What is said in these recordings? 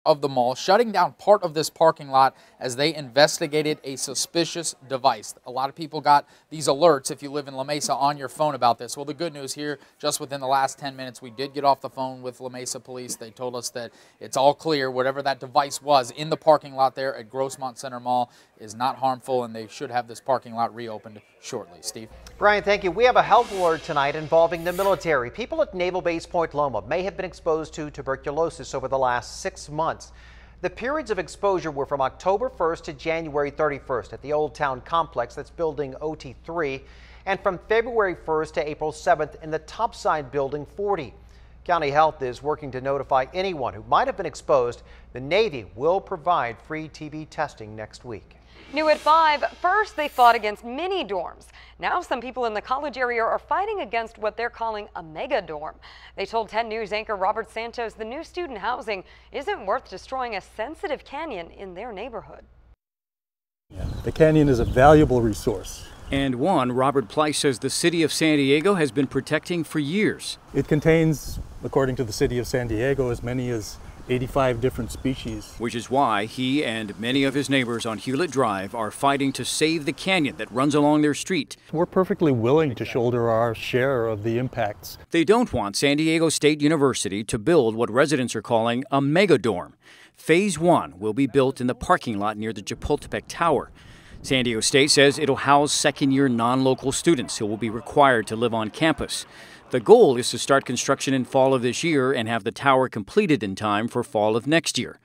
of the mall, shutting down part of this parking lot as they investigated a suspicious device. A lot of people got these alerts if you live in La Mesa on your phone about this. Well, the good news here, just within the last 10 minutes, we did get off the phone with La Mesa police. They told us that it's all clear. Whatever that device was in the parking lot there at Grossmont Center Mall is not harmful, and they should have this parking lot reopened shortly. Steve? Brian, thank you. We have a health alert tonight involving the military. People at Naval Base Point Loma may have been exposed to tuberculosis over the last 6 months. The periods of exposure were from October 1st to January 31st at the Old Town Complex, that's building OT3, and from February 1st to April 7th in the topside building 40. County Health is working to notify anyone who might have been exposed. The Navy will provide free TB testing next week. New at 5, first they fought against mini dorms. Now some people in the college area are fighting against what they're calling a mega dorm. They told 10 News anchor Robert Santos the new student housing isn't worth destroying a sensitive canyon in their neighborhood. The canyon is a valuable resource. And one Robert Pleiss says the city of San Diego has been protecting for years. It contains, according to the city of San Diego, as many as 85 different species. Which is why he and many of his neighbors on Hewlett Drive are fighting to save the canyon that runs along their street. We're perfectly willing to shoulder our share of the impacts. They don't want San Diego State University to build what residents are calling a mega dorm. Phase 1 will be built in the parking lot near the Chapultepec Tower. San Diego State says it'll house second-year non-local students who will be required to live on campus. The goal is to start construction in fall of this year and have the tower completed in time for fall of next year.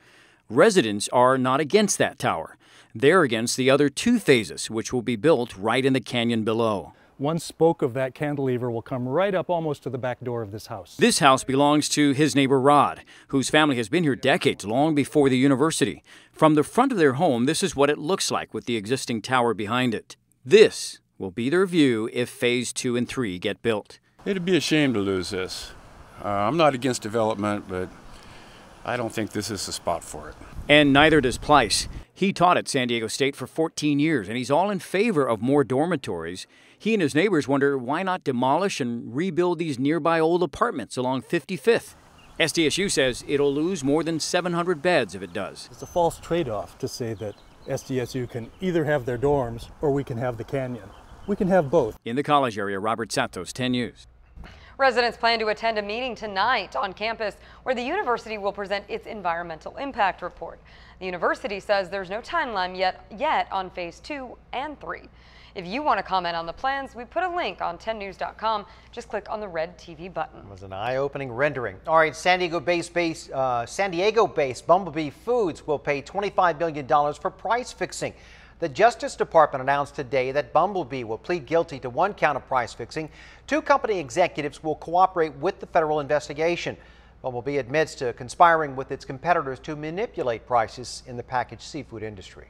Residents are not against that tower. They're against the other 2 phases, which will be built right in the canyon below. One spoke of that cantilever will come right up almost to the back door of this house. This house belongs to his neighbor Rod, whose family has been here decades, long before the university. From the front of their home, this is what it looks like with the existing tower behind it. This will be their view if Phase 2 and 3 get built. It'd be a shame to lose this. I'm not against development, but I don't think this is the spot for it. And neither does Pleiss. He taught at San Diego State for 14 years, and he's all in favor of more dormitories. He and his neighbors wonder why not demolish and rebuild these nearby old apartments along 55th. SDSU says it'll lose more than 700 beds if it does. It's a false trade-off to say that SDSU can either have their dorms or we can have the canyon. We can have both. In the college area, Robert Santos, 10 News. Residents plan to attend a meeting tonight on campus where the university will present its environmental impact report. The university says there's no timeline yet on Phase 2 and 3. If you want to comment on the plans, we put a link on 10news.com. Just click on the red TV button. It was an eye-opening rendering. All right, San Diego-based Bumblebee Foods will pay $25 million for price fixing. The Justice Department announced today that Bumblebee will plead guilty to 1 count of price fixing. 2 company executives will cooperate with the federal investigation. Bumblebee admits to conspiring with its competitors to manipulate prices in the packaged seafood industry.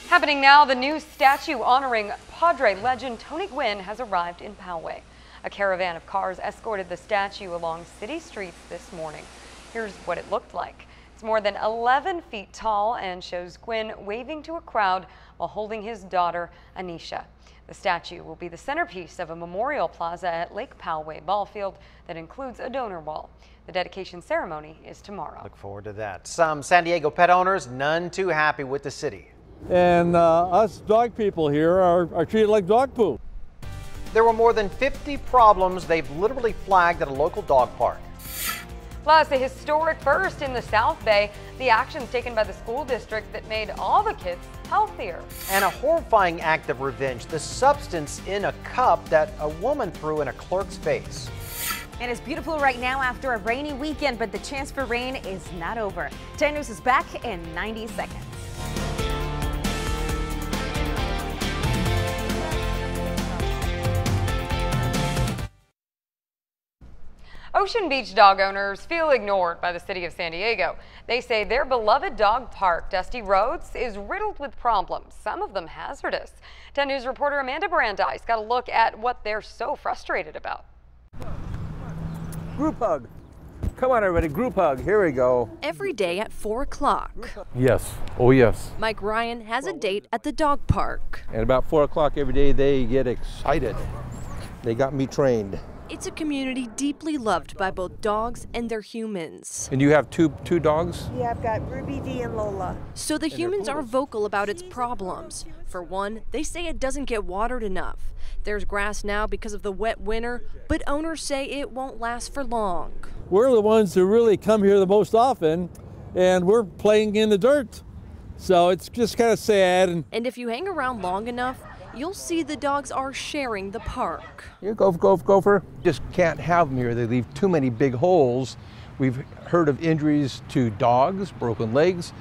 Happening now, the new statue honoring Padre legend Tony Gwynn has arrived in Poway. A caravan of cars escorted the statue along city streets this morning. Here's what it looked like. It's more than 11 feet tall and shows Gwynn waving to a crowd while holding his daughter, Anisha. The statue will be the centerpiece of a memorial plaza at Lake Poway Ball Field that includes a donor wall. The dedication ceremony is tomorrow. Look forward to that. Some San Diego pet owners, none too happy with the city. And us dog people here are treated like dog poop. There were more than 50 problems they've literally flagged at a local dog park. Plus, a historic first in the South Bay, the actions taken by the school district that made all the kids healthier. And a horrifying act of revenge, the substance in a cup that a woman threw in a clerk's face. And it's beautiful right now after a rainy weekend, but the chance for rain is not over. 10 News is back in 90 seconds. Ocean Beach dog owners feel ignored by the city of San Diego. They say their beloved dog park, Dusty Roads, is riddled with problems, some of them hazardous. 10 News reporter Amanda Brandeis got a look at what they're so frustrated about. Group hug. Come on, everybody, group hug. Here we go. Every day at 4 o'clock. Yes. Oh, yes. Mike Ryan has a date at the dog park. And about 4 o'clock every day, they get excited. They got me trained. It's a community deeply loved by both dogs and their humans. And you have two dogs? Yeah, I've got Ruby D and Lola. So the humans are vocal about its problems. For one, they say it doesn't get watered enough. There's grass now because of the wet winter, but owners say it won't last for long. We're the ones who really come here the most often, and we're playing in the dirt. So it's just kind of sad. And if you hang around long enough, you'll see the dogs are sharing the park. Here, gopher. Just can't have them here. They leave too many big holes. We've heard of injuries to dogs, broken legs.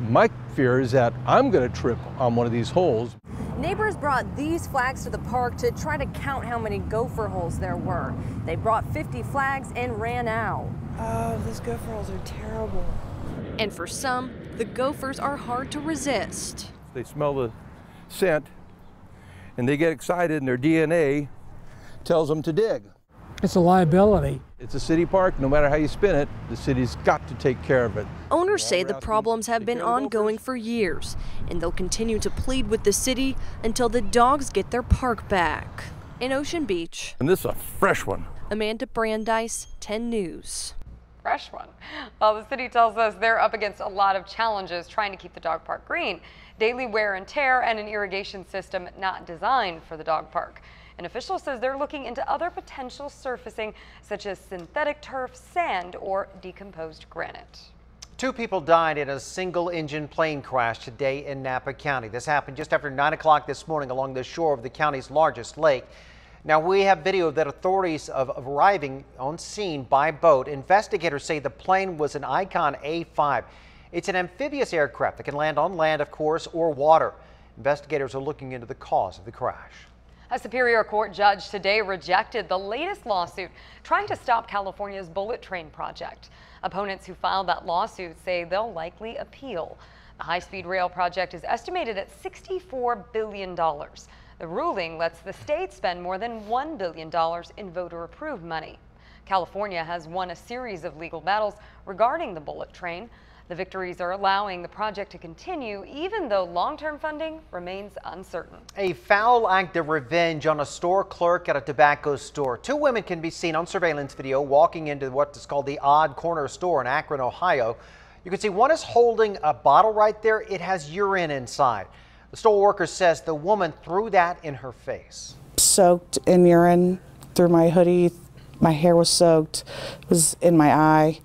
My fear is that I'm going to trip on one of these holes. Neighbors brought these flags to the park to try to count how many gopher holes there were. They brought 50 flags and ran out. Oh, those gopher holes are terrible. And for some, the gophers are hard to resist. They smell the scent and they get excited, and their DNA tells them to dig. It's a liability. It's a city park. No matter how you spin it, the city's got to take care of it. Owners say the problems have been ongoing for years, and they'll continue to plead with the city until the dogs get their park back. In Ocean Beach, And this is a fresh one. Amanda Brandeis, 10 News. Fresh one. Well, the city tells us they're up against a lot of challenges trying to keep the dog park green. Daily wear and tear and an irrigation system not designed for the dog park. An official says they're looking into other potential surfacing such as synthetic turf, sand, or decomposed granite. 2 people died in a single-engine plane crash today in Napa County. This happened just after 9 o'clock this morning along the shore of the county's largest lake. Now, we have video that authorities of arriving on scene by boat. Investigators say the plane was an Icon A5. It's an amphibious aircraft that can land on land, of course, or water. Investigators are looking into the cause of the crash. A Superior Court judge today rejected the latest lawsuit trying to stop California's bullet train project. Opponents who filed that lawsuit say they'll likely appeal. The high-speed rail project is estimated at $64 billion. The ruling lets the state spend more than $1 billion in voter-approved money. California has won a series of legal battles regarding the bullet train. The victories are allowing the project to continue, even though long-term funding remains uncertain. A foul act of revenge on a store clerk at a tobacco store. 2 women can be seen on surveillance video walking into what is called the Odd Corner store in Akron, Ohio. You can see one is holding a bottle right there. It has urine inside. The store worker says the woman threw that in her face. Soaked in urine through my hoodie. My hair was soaked. It was in my eye,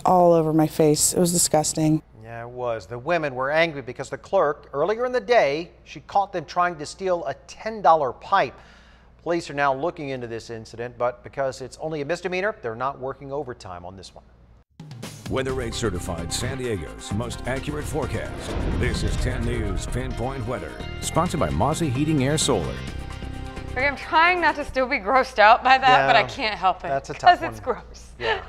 all over my face. It was disgusting. Yeah, it was. The women were angry because the clerk, earlier in the day, she caught them trying to steal a $10 pipe. Police are now looking into this incident, but because it's only a misdemeanor, they're not working overtime on this one. Weatherate certified San Diego's most accurate forecast. This is 10 News Pinpoint Weather, sponsored by Mozzie Heating Air Solar. Okay, I'm trying not to still be grossed out by that, Yeah, but I can't help it. that's a tough because it's one. gross. Yeah.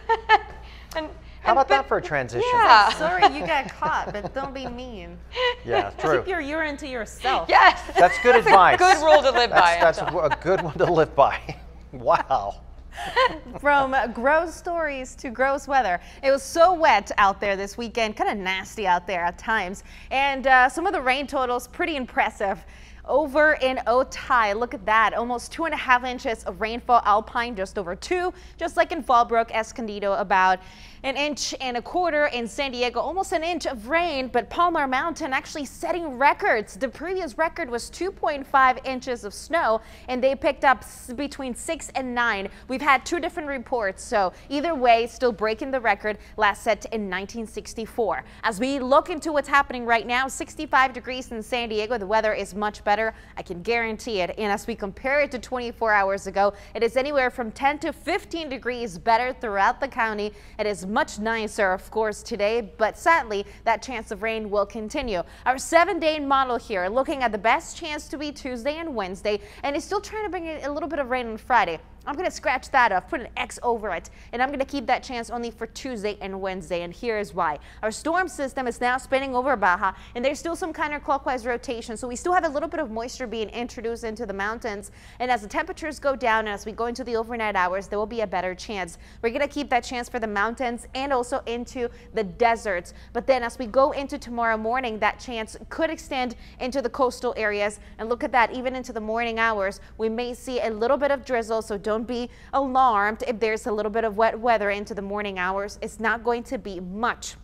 and How about that for a transition? Yeah. Sorry you got caught, but don't be mean. Yeah, true. Keep your urine to yourself. Yes. That's good advice. Good rule to live by. That's a good one to live by. Wow. From gross stories to gross weather. It was so wet out there this weekend, kind of nasty out there at times. And some of the rain totals pretty impressive. Over in Otay, look at that, almost 2.5 inches of rainfall. Alpine just over 2, just like in Fallbrook, Escondido about 1.25 inches in San Diego, almost an inch of rain, but Palmer Mountain actually setting records. The previous record was 2.5 inches of snow, and they picked up between 6 and 9. We've had 2 different reports, so either way, still breaking the record last set in 1964. As we look into what's happening right now, 65 degrees in San Diego. The weather is much better. I can guarantee it. And as we compare it to 24 hours ago, it is anywhere from 10 to 15 degrees better throughout the county. It is much nicer, of course, today, but sadly, that chance of rain will continue. Our 7-day model here, looking at the best chance to be Tuesday and Wednesday, and it's still trying to bring in a little bit of rain on Friday. I'm going to scratch that off, put an X over it, and I'm going to keep that chance only for Tuesday and Wednesday, and here is why. Our storm system is now spinning over Baja, and there's still some counterclockwise rotation, so we still have a little bit of moisture being introduced into the mountains, and as the temperatures go down and as we go into the overnight hours, there will be a better chance. We're going to keep that chance for the mountains and also into the deserts, but then as we go into tomorrow morning, that chance could extend into the coastal areas, and look at that, even into the morning hours, we may see a little bit of drizzle, so don't don't be alarmed if there's a little bit of wet weather into the morning hours. It's not going to be much.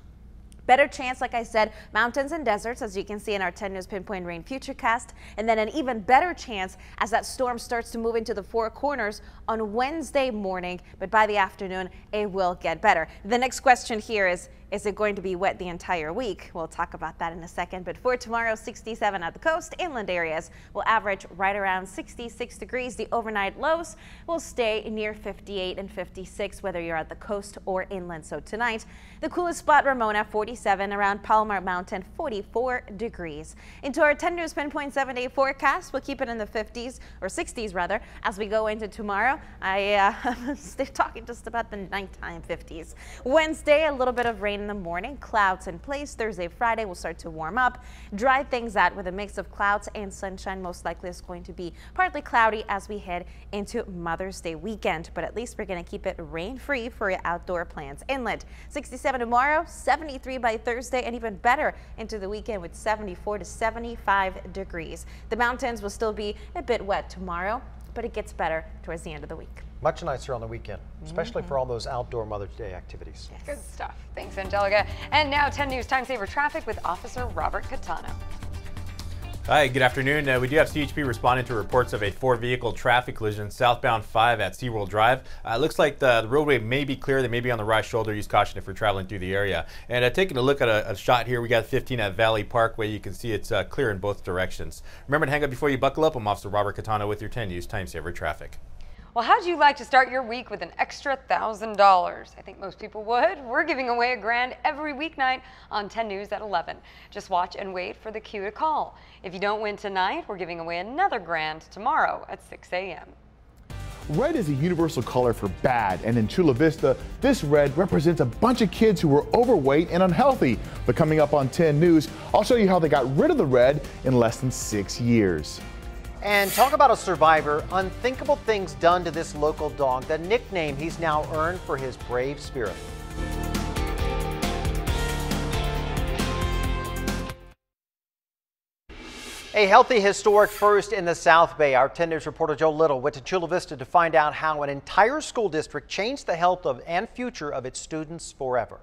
Better chance, like I said, mountains and deserts, as you can see in our 10 News Pinpoint Rain Futurecast, and then an even better chance as that storm starts to move into the Four Corners on Wednesday morning, but by the afternoon, it will get better. The next question here is it going to be wet the entire week? We'll talk about that in a second, but for tomorrow, 67 at the coast. Inland areas will average right around 66 degrees. The overnight lows will stay near 58 and 56, whether you're at the coast or inland. So tonight, the coolest spot, Ramona, 47, around Palomar Mountain, 44 degrees. Into our 10 News Pinpoint 7-day forecast, we'll keep it in the 50s, or 60s rather, as we go into tomorrow. I'm talking just about the nighttime 50s. Wednesday, a little bit of rain in the morning, clouds in place. Thursday, Friday will start to warm up, dry things out with a mix of clouds and sunshine. Most likely it's going to be partly cloudy as we head into Mother's Day weekend, but at least we're going to keep it rain-free for your outdoor plans. Inland, 67 tomorrow, 73 by Thursday, and even better into the weekend with 74 to 75 degrees. The mountains will still be a bit wet tomorrow, but it gets better towards the end of the week. Much nicer on the weekend, especially for all those outdoor Mother's Day activities. Yes. Good stuff. Thanks, Angelica. And now 10 News Time Saver Traffic with Officer Robert Catano. Hi, good afternoon. We do have CHP responding to reports of a 4-vehicle traffic collision southbound 5 at SeaWorld Drive. Looks like the roadway may be clear. They may be on the right shoulder. Use caution if you're traveling through the area. And taking a look at a shot here, we got 15 at Valley Parkway. You can see it's clear in both directions. Remember to hang up before you buckle up. I'm Officer Robert Catano with your 10 News Time Saver Traffic. Well, how'd you like to start your week with an extra $1,000? I think most people would. We're giving away $1,000 every weeknight on 10 News at 11. Just watch and wait for the cue to call. If you don't win tonight, we're giving away another $1,000 tomorrow at 6 a.m. Red is a universal color for bad, and in Chula Vista, this red represents a bunch of kids who were overweight and unhealthy. But coming up on 10 News, I'll show you how they got rid of the red in less than 6 years. And talk about a survivor, unthinkable things done to this local dog, the nickname he's now earned for his brave spirit. A healthy historic first in the South Bay. Our 10 News reporter Joe Little went to Chula Vista to find out how an entire school district changed the health of and future of its students forever.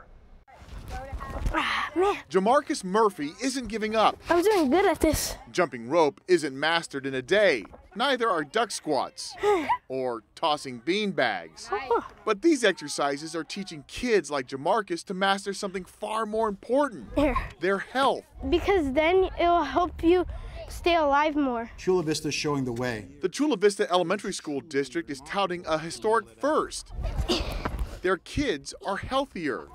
Jamarcus Murphy isn't giving up. I'm doing good at this. Jumping rope isn't mastered in a day. Neither are duck squats or tossing bean bags. But these exercises are teaching kids like Jamarcus to master something far more important, their health. Because then it'll help you stay alive more. Chula Vista is showing the way. The Chula Vista Elementary School District is touting a historic first. Their kids are healthier.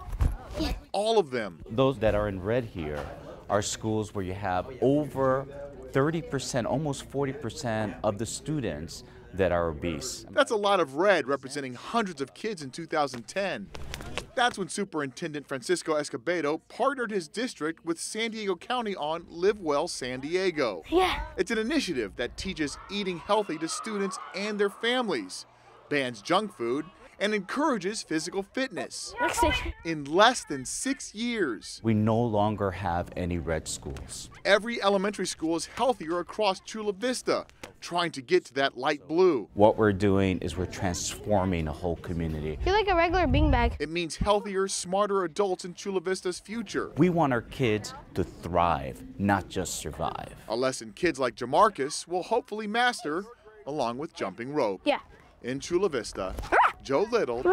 All of them. Those that are in red here are schools where you have over 30%, almost 40% of the students that are obese. That's a lot of red representing hundreds of kids in 2010. That's when Superintendent Francisco Escobedo partnered his district with San Diego County on Live Well San Diego. Yeah. It's an initiative that teaches eating healthy to students and their families, bans junk food, and encourages physical fitness. In less than 6 years, we no longer have any red schools. Every elementary school is healthier across Chula Vista, trying to get to that light blue. What we're doing is we're transforming a whole community. You're like a regular beanbag. It means healthier, smarter adults in Chula Vista's future. We want our kids to thrive, not just survive. A lesson kids like Jamarcus will hopefully master, along with jumping rope. Yeah. In Chula Vista, Joe Little,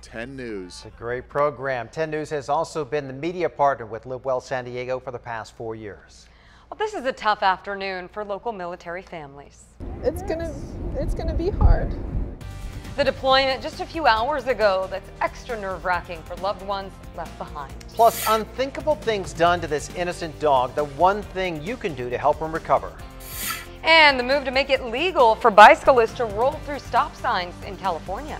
10 News. It's a great program. 10 News has also been the media partner with Live Well San Diego for the past 4 years. Well, this is a tough afternoon for local military families. It's gonna be hard. The deployment just a few hours ago that's extra nerve-wracking for loved ones left behind. Plus, unthinkable things done to this innocent dog, the one thing you can do to help him recover. And the move to make it legal for bicyclists to roll through stop signs in California.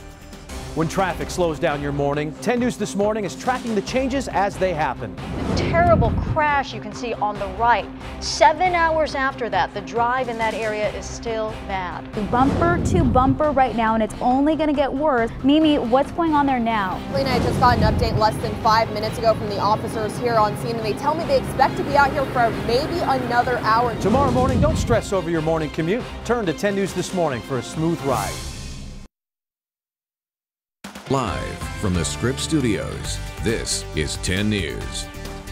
When traffic slows down your morning, 10 News This Morning is tracking the changes as they happen. Terrible crash you can see on the right. 7 hours after that, the drive in that area is still bad. Bumper to bumper right now, and it's only going to get worse. Mimi, what's going on there now? Lena, I just got an update less than 5 minutes ago from the officers here on scene, and they tell me they expect to be out here for maybe another hour. Tomorrow morning, don't stress over your morning commute. Turn to 10 News This Morning for a smooth ride. Live from the Scripps Studios, this is 10 News.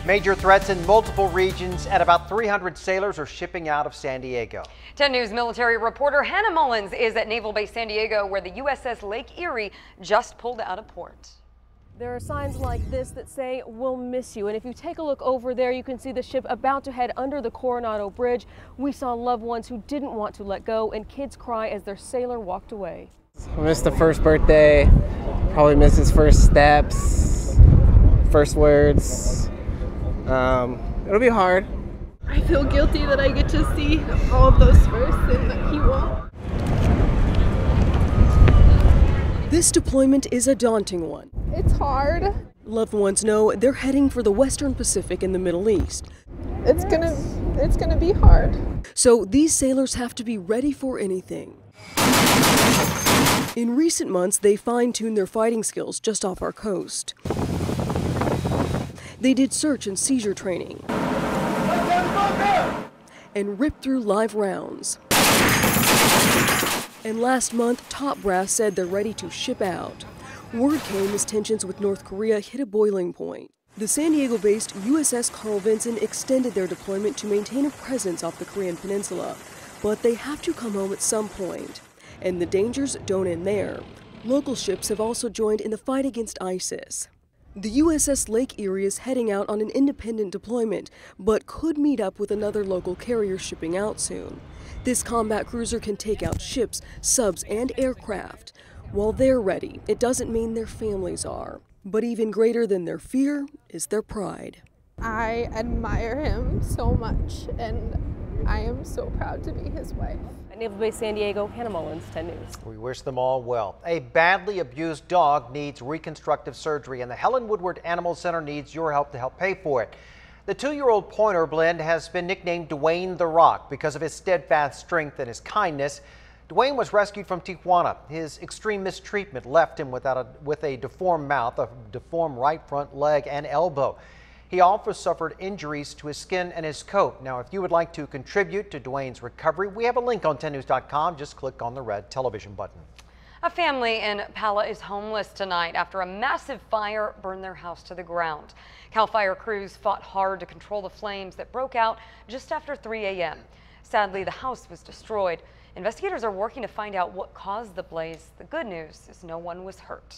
Major threats in multiple regions, and about 300 sailors are shipping out of San Diego. 10 News military reporter Hannah Mullins is at Naval Base San Diego, where the USS Lake Erie just pulled out of port. There are signs like this that say, "We'll miss you." And if you take a look over there, you can see the ship about to head under the Coronado Bridge. We saw loved ones who didn't want to let go and kids cry as their sailor walked away. I missed the first birthday, probably missed his first steps, first words. It'll be hard. I feel guilty that I get to see all of those first and that he won't. This deployment is a daunting one. It's hard. Loved ones know they're heading for the Western Pacific in the Middle East. It's gonna be hard. So these sailors have to be ready for anything. In recent months, they fine-tuned their fighting skills just off our coast. They did search and seizure training and ripped through live rounds. And last month, top brass said they're ready to ship out. Word came as tensions with North Korea hit a boiling point. The San Diego-based USS Carl Vinson extended their deployment to maintain a presence off the Korean peninsula. But they have to come home at some point. And the dangers don't end there. Local ships have also joined in the fight against ISIS. The USS Lake Erie is heading out on an independent deployment, but could meet up with another local carrier shipping out soon. This combat cruiser can take out ships, subs, and aircraft. While they're ready, it doesn't mean their families are. But even greater than their fear is their pride. I admire him so much, and I am so proud to be his wife. At Naval Base San Diego, Hannah Mullins, 10 News. We wish them all well. A badly abused dog needs reconstructive surgery, and the Helen Woodward Animal Center needs your help to help pay for it. The 2-year-old pointer blend has been nicknamed Dwayne the Rock because of his steadfast strength and his kindness. Dwayne was rescued from Tijuana. His extreme mistreatment left him with a deformed mouth, a deformed right front leg and elbow. He also suffered injuries to his skin and his coat. Now, if you would like to contribute to Dwayne's recovery, we have a link on 10news.com. Just click on the red television button. A family in Pala is homeless tonight after a massive fire burned their house to the ground. CAL FIRE crews fought hard to control the flames that broke out just after 3 a.m. Sadly, the house was destroyed. Investigators are working to find out what caused the blaze. The good news is no one was hurt.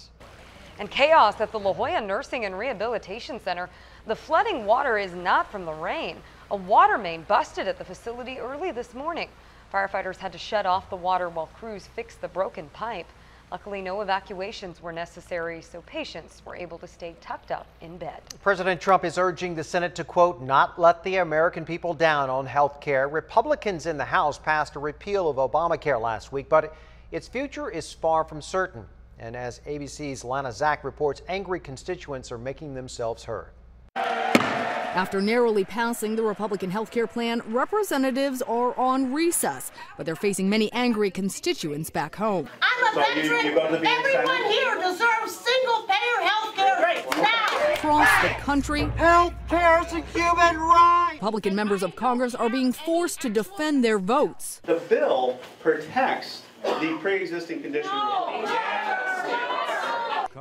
And chaos at the La Jolla Nursing and Rehabilitation Center. The flooding water is not from the rain. A water main busted at the facility early this morning. Firefighters had to shut off the water while crews fixed the broken pipe. Luckily, no evacuations were necessary, so patients were able to stay tucked up in bed. President Trump is urging the Senate to, quote, not let the American people down on health care. Republicans in the House passed a repeal of Obamacare last week, but its future is far from certain. And as ABC's Lana Zach reports, angry constituents are making themselves heard. After narrowly passing the Republican health care plan, representatives are on recess, but they're facing many angry constituents back home. I'm a veteran. Everyone here deserves single-payer health care now. Across the country, health care is a human right. Republican members of Congress are being forced to defend their votes. The bill protects the pre-existing condition.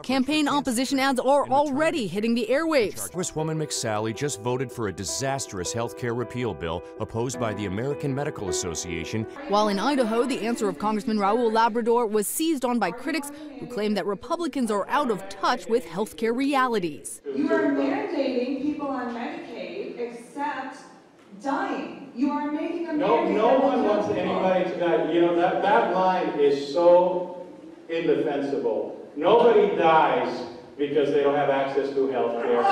Campaign opposition ads are already hitting the airwaves. Congresswoman McSally just voted for a disastrous health care repeal bill opposed by the American Medical Association. While in Idaho, the answer of Congressman Raul Labrador was seized on by critics who claim that Republicans are out of touch with health care realities. You are mandating people on Medicaid except dying. You are making a mandate. No one wants anybody to die. You know, that line is so indefensible. Nobody dies because they don't have access to health care.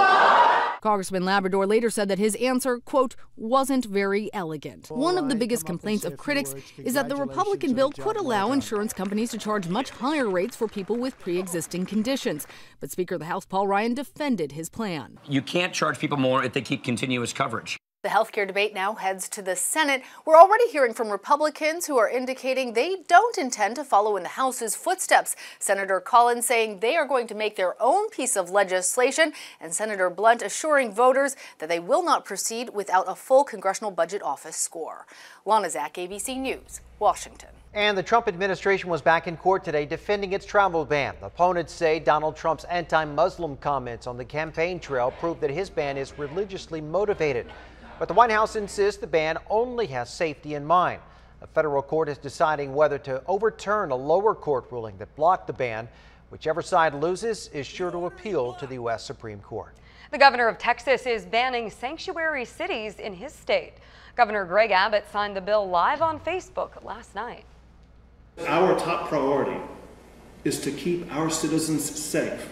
Congressman Labrador later said that his answer, quote, wasn't very elegant. One of the biggest complaints of critics is that the Republican bill could allow insurance companies to charge much higher rates for people with pre-existing conditions. But Speaker of the House Paul Ryan defended his plan. You can't charge people more if they keep continuous coverage. The healthcare debate now heads to the Senate. We're already hearing from Republicans who are indicating they don't intend to follow in the House's footsteps. Senator Collins saying they are going to make their own piece of legislation, and Senator Blunt assuring voters that they will not proceed without a full Congressional Budget Office score. Lana Zach, ABC News. Washington. And the Trump administration was back in court today defending its travel ban. Opponents say Donald Trump's anti-Muslim comments on the campaign trail prove that his ban is religiously motivated. But the White House insists the ban only has safety in mind. A federal court is deciding whether to overturn a lower court ruling that blocked the ban. Whichever side loses is sure to appeal to the U.S. Supreme Court. The governor of Texas is banning sanctuary cities in his state. Governor Greg Abbott signed the bill live on Facebook last night. Our top priority is to keep our citizens safe.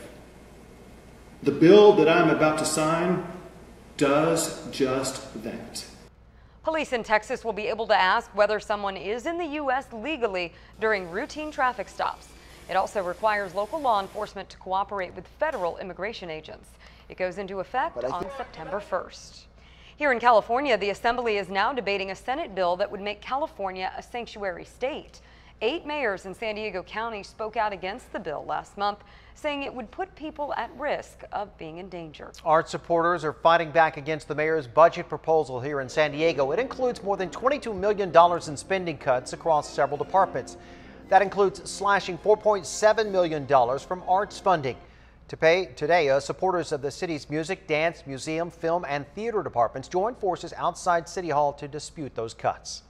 The bill that I'm about to sign does just that. Police in Texas will be able to ask whether someone is in the U.S. legally during routine traffic stops. It also requires local law enforcement to cooperate with federal immigration agents. It goes into effect on September 1st. Here in California, the Assembly is now debating a Senate bill that would make California a sanctuary state. 8 mayors in San Diego County spoke out against the bill last month, saying it would put people at risk of being in danger. Art supporters are fighting back against the mayor's budget proposal here in San Diego. It includes more than $22 million in spending cuts across several departments. That includes slashing $4.7 million from arts funding. Today, supporters of the city's music, dance, museum, film, and theater departments joined forces outside City Hall to dispute those cuts.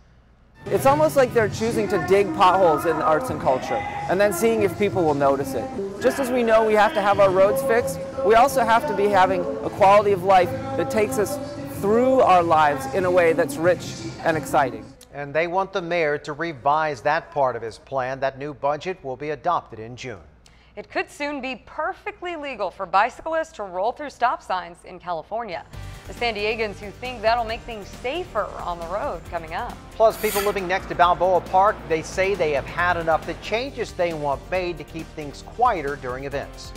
It's almost like they're choosing to dig potholes in arts and culture and then seeing if people will notice it. Just as we know we have to have our roads fixed, we also have to be having a quality of life that takes us through our lives in a way that's rich and exciting. And they want the mayor to revise that part of his plan. That new budget will be adopted in June. It could soon be perfectly legal for bicyclists to roll through stop signs in California. The San Diegans who think that'll make things safer on the road coming up. Plus, people living next to Balboa Park, they say they have had enough. The changes they want made to keep things quieter during events.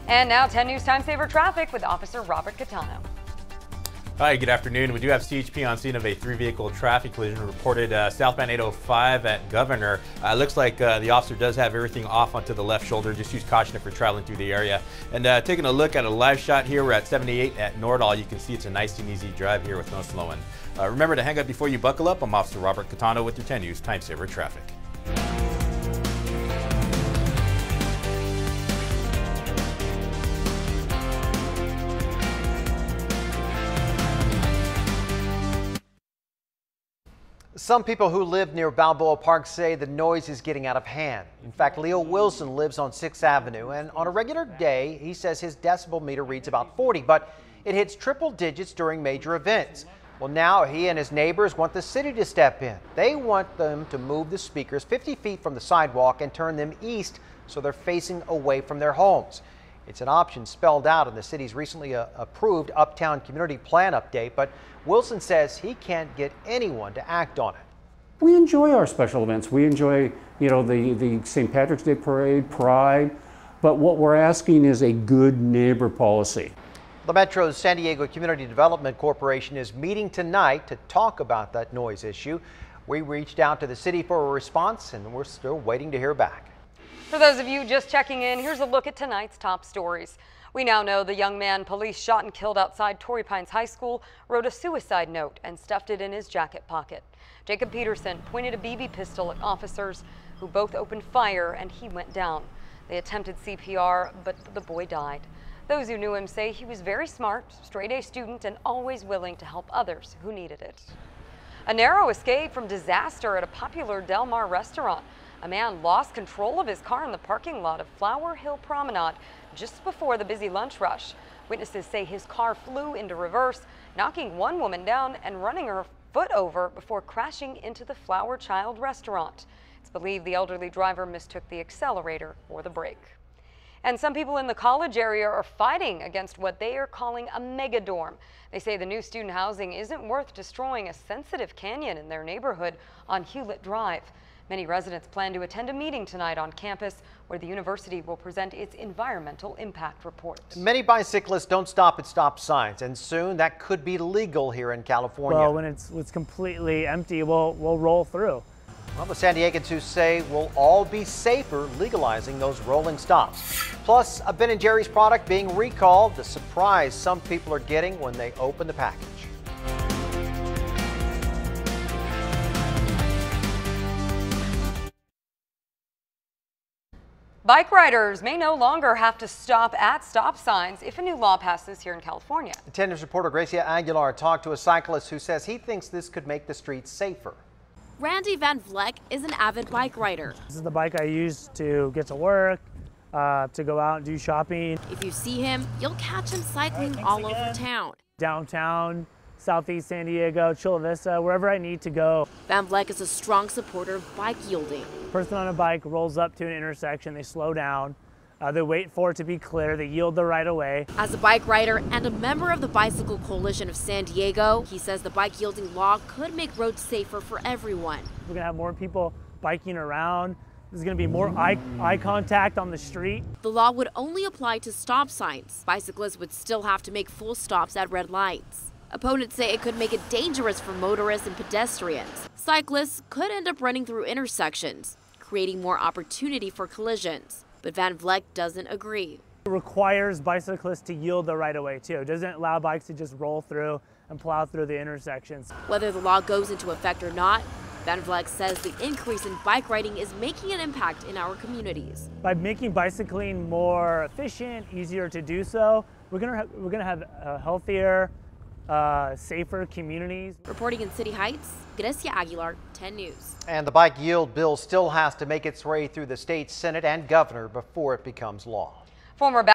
And now 10 News Time Saver traffic with Officer Robert Catano. Hi, good afternoon. We do have CHP on scene of a 3-vehicle traffic collision reported southbound 805 at Governor. Looks like the officer does have everything off onto the left shoulder. Just use caution if you're traveling through the area. And taking a look at a live shot here, we're at 78 at Nordall. You can see it's a nice and easy drive here with no slowing. Remember to hang up before you buckle up. I'm Officer Robert Catano with your 10 News Time Saver traffic. Some people who live near Balboa Park say the noise is getting out of hand. In fact, Leo Wilson lives on 6th Avenue, and on a regular day, he says his decibel meter reads about 40, but it hits triple digits during major events. Well, now he and his neighbors want the city to step in. They want them to move the speakers 50 feet from the sidewalk and turn them east so they're facing away from their homes. It's an option spelled out in the city's recently approved Uptown Community Plan update, but Wilson says he can't get anyone to act on it. We enjoy our special events. We enjoy, the St. Patrick's Day Parade, Pride, but what we're asking is a good neighbor policy. The Metro's San Diego Community Development Corporation is meeting tonight to talk about that noise issue. We reached out to the city for a response, and we're still waiting to hear back. For those of you just checking in, here's a look at tonight's top stories. We now know the young man police shot and killed outside Torrey Pines High School wrote a suicide note and stuffed it in his jacket pocket. Jacob Peterson pointed a BB pistol at officers who both opened fire and he went down. They attempted CPR, but the boy died. Those who knew him say he was very smart, straight-A student, and always willing to help others who needed it. A narrow escape from disaster at a popular Del Mar restaurant. A man lost control of his car in the parking lot of Flower Hill Promenade just before the busy lunch rush. Witnesses say his car flew into reverse, knocking one woman down and running her foot over before crashing into the Flower Child restaurant. It's believed the elderly driver mistook the accelerator for the brake. And some people in the college area are fighting against what they are calling a mega dorm. They say the new student housing isn't worth destroying a sensitive canyon in their neighborhood on Hewlett Drive. Many residents plan to attend a meeting tonight on campus where the university will present its environmental impact report. Many bicyclists don't stop at stop signs, and soon that could be legal here in California. Well, when it's completely empty, we'll roll through. Well, the San Diegans who say we'll all be safer legalizing those rolling stops. Plus, a Ben & Jerry's product being recalled, the surprise some people are getting when they open the package. Bike riders may no longer have to stop at stop signs if a new law passes here in California. 10 News reporter Gracia Aguilar talked to a cyclist who says he thinks this could make the streets safer. Randy Van Vleck is an avid bike rider. This is the bike I use to get to work, to go out and do shopping. If you see him, you'll catch him cycling all over town. Downtown, Southeast San Diego, Chula Vista, wherever I need to go. Van Vleck is a strong supporter of bike yielding. Person on a bike rolls up to an intersection, they slow down, they wait for it to be clear, they yield the right of way. As a bike rider and a member of the Bicycle Coalition of San Diego, he says the bike yielding law could make roads safer for everyone. We're gonna have more people biking around. There's going to be more eye contact on the street. The law would only apply to stop signs. Bicyclists would still have to make full stops at red lights. Opponents say it could make it dangerous for motorists and pedestrians. Cyclists could end up running through intersections, creating more opportunity for collisions. But Van Vleck doesn't agree. It requires bicyclists to yield the right of way too. It doesn't allow bikes to just roll through and plow through the intersections. Whether the law goes into effect or not, Van Vleck says the increase in bike riding is making an impact in our communities. By making bicycling more efficient, easier to do so, we're gonna have healthier, safer communities. Reporting in City Heights, Gracia Aguilar, 10 News. And the bike yield bill still has to make its way through the state Senate and governor before it becomes law. Former